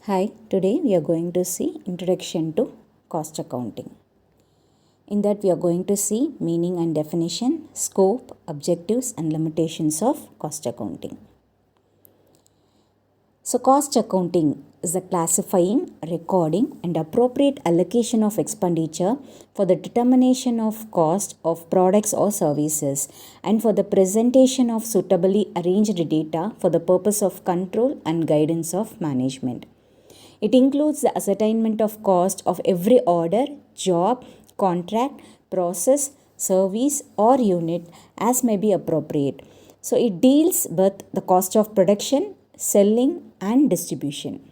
Hi, today we are going to see Introduction to Cost Accounting. In that we are going to see meaning and definition, scope, objectives and limitations of cost accounting. So cost accounting is the classifying, recording and appropriate allocation of expenditure for the determination of cost of products or services and for the presentation of suitably arranged data for the purpose of control and guidance of management. It includes the ascertainment of cost of every order, job, contract, process, service or unit as may be appropriate. So it deals with the cost of production, selling and distribution.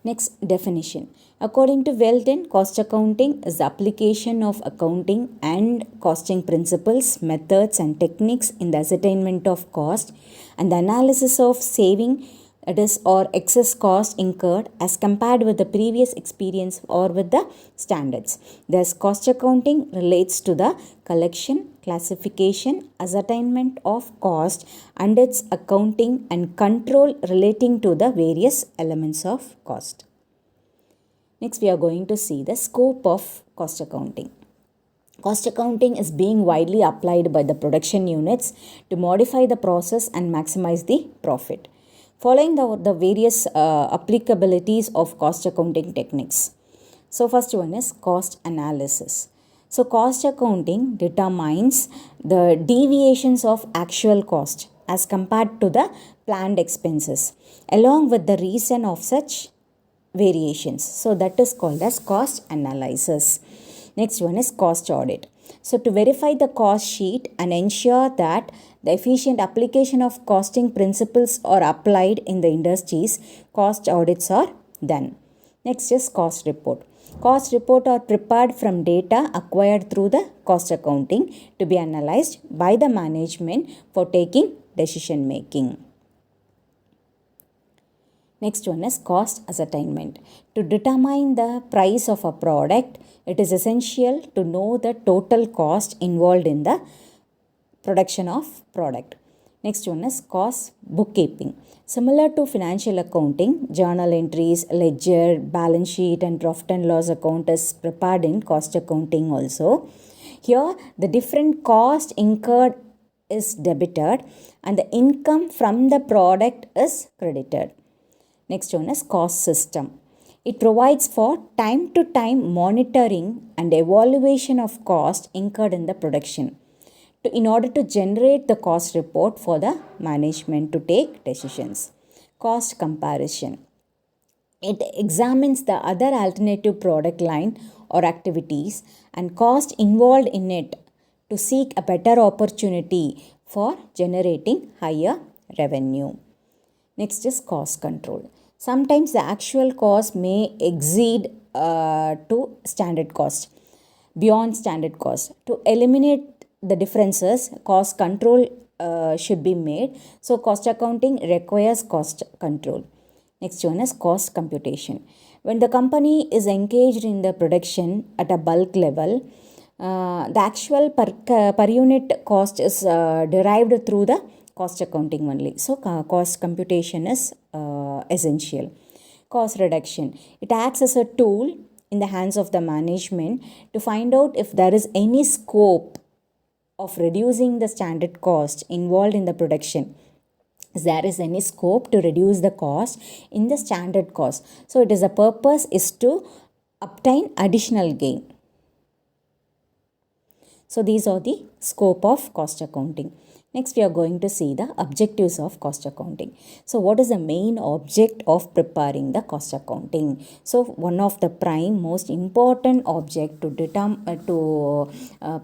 Next definition. According to Weldon, cost accounting is the application of accounting and costing principles, methods and techniques in the ascertainment of cost and the analysis of saving or excess cost incurred as compared with the previous experience or with the standards. Thus, cost accounting relates to the collection, classification, ascertainment of cost and its accounting and control relating to the various elements of cost. Next, we are going to see the scope of cost accounting. Cost accounting is being widely applied by the production units to modify the process and maximize the profit. Following the various applicabilities of cost accounting techniques. So first one is cost analysis. So cost accounting determines the deviations of actual cost as compared to the planned expenses along with the reason of such variations. So that is called as cost analysis. Next one is cost audit. So to verify the cost sheet and ensure that the efficient application of costing principles are applied in the industries, cost audits are done. Next is cost report. Cost report are prepared from data acquired through the cost accounting to be analyzed by the management for taking decision making. Next one is cost ascertainment. To determine the price of a product, it is essential to know the total cost involved in the production of product. Next one is cost bookkeeping. Similar to financial accounting, journal entries, ledger, balance sheet and profit and loss account is prepared in cost accounting also. Here the different cost incurred is debited and the income from the product is credited. Next one is cost system. It provides for time-to-time monitoring and evaluation of cost incurred in the production in order to generate the cost report for the management to take decisions. Cost comparison. It examines the other alternative product line or activities and cost involved in it to seek a better opportunity for generating higher revenue. Next is cost control. Sometimes the actual cost may exceed to standard cost, beyond standard cost. To eliminate the differences, cost control should be made. So cost accounting requires cost control. Next one is cost computation. When the company is engaged in the production at a bulk level, the actual per unit cost is derived through the cost accounting only. So cost computation is essential. Cost reduction. It acts as a tool in the hands of the management to find out if there is any scope of reducing the standard cost involved in the production. If there is any scope to reduce the cost in the standard cost. So it is a purpose is to obtain additional gain. So these are the scope of cost accounting. Next, we are going to see the objectives of cost accounting. So what is the main object of preparing the cost accounting? So one of the prime most important object to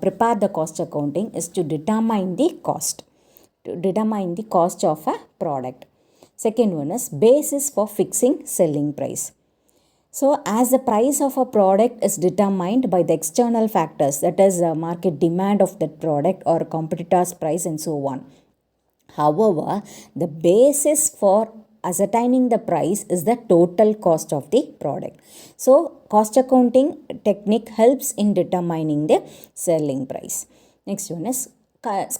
prepare the cost accounting is to determine the cost. To determine the cost of a product. Second one is basis for fixing selling price. So as the price of a product is determined by the external factors, that is market demand of that product or competitor's price and so on. However, the basis for ascertaining the price is the total cost of the product. So cost accounting technique helps in determining the selling price. Next one is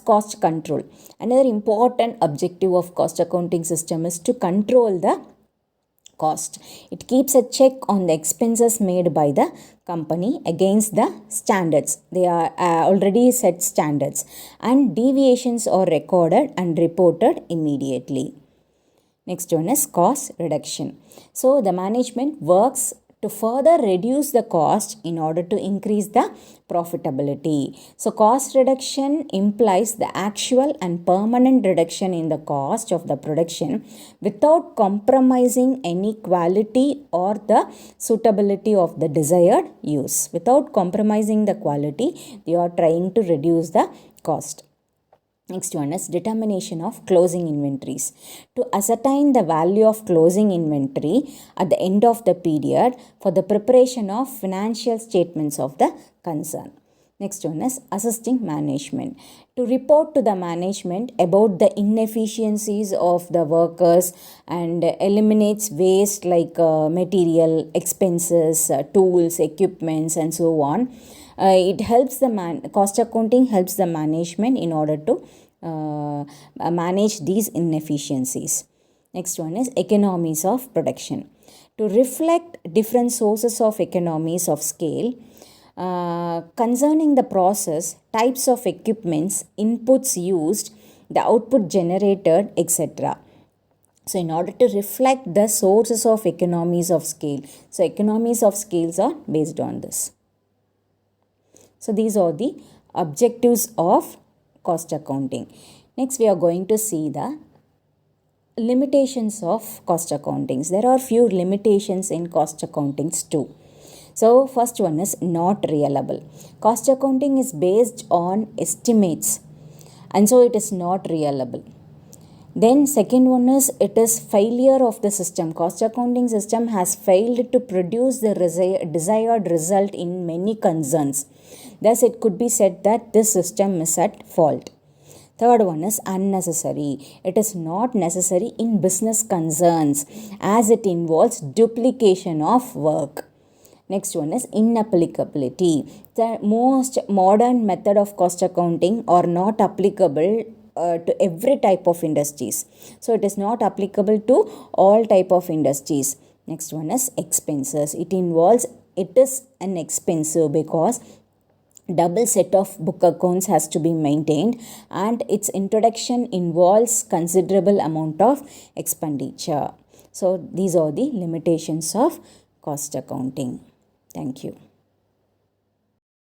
cost control. Another important objective of cost accounting system is to control the cost. It keeps a check on the expenses made by the company against the standards. They are already set standards, and deviations are recorded and reported immediately. Next one is cost reduction. So the management works to further reduce the cost in order to increase the profitability. So cost reduction implies the actual and permanent reduction in the cost of the production without compromising any quality or the suitability of the desired use. Without compromising the quality, they are trying to reduce the cost. Next one is determination of closing inventories. To ascertain the value of closing inventory at the end of the period for the preparation of financial statements of the concern. Next one is assisting management. To report to the management about the inefficiencies of the workers and eliminates waste like material, expenses, tools, equipments, and so on. It helps the cost accounting helps the management in order to manage these inefficiencies. Next one is economies of production. To reflect different sources of economies of scale concerning the process, types of equipments, inputs used, the output generated, etc. So in order to reflect the sources of economies of scale, so economies of scales are based on this. So these are the objectives of cost accounting. Next we are going to see the limitations of cost accountings. There are few limitations in cost accountings too. So first one is not reliable. Cost accounting is based on estimates, and so it is not reliable. Then second one is it is failure of the system. Cost accounting system has failed to produce the desired result in many concerns. Thus it could be said that this system is at fault. Third one is unnecessary. It is not necessary in business concerns as it involves duplication of work. Next one is inapplicability. The most modern method of cost accounting are not applicable to every type of industries. So it is not applicable to all type of industries. Next one is expenses. It is an expensive because double set of book accounts has to be maintained, and its introduction involves considerable amount of expenditure. So these are the limitations of cost accounting. Thank you.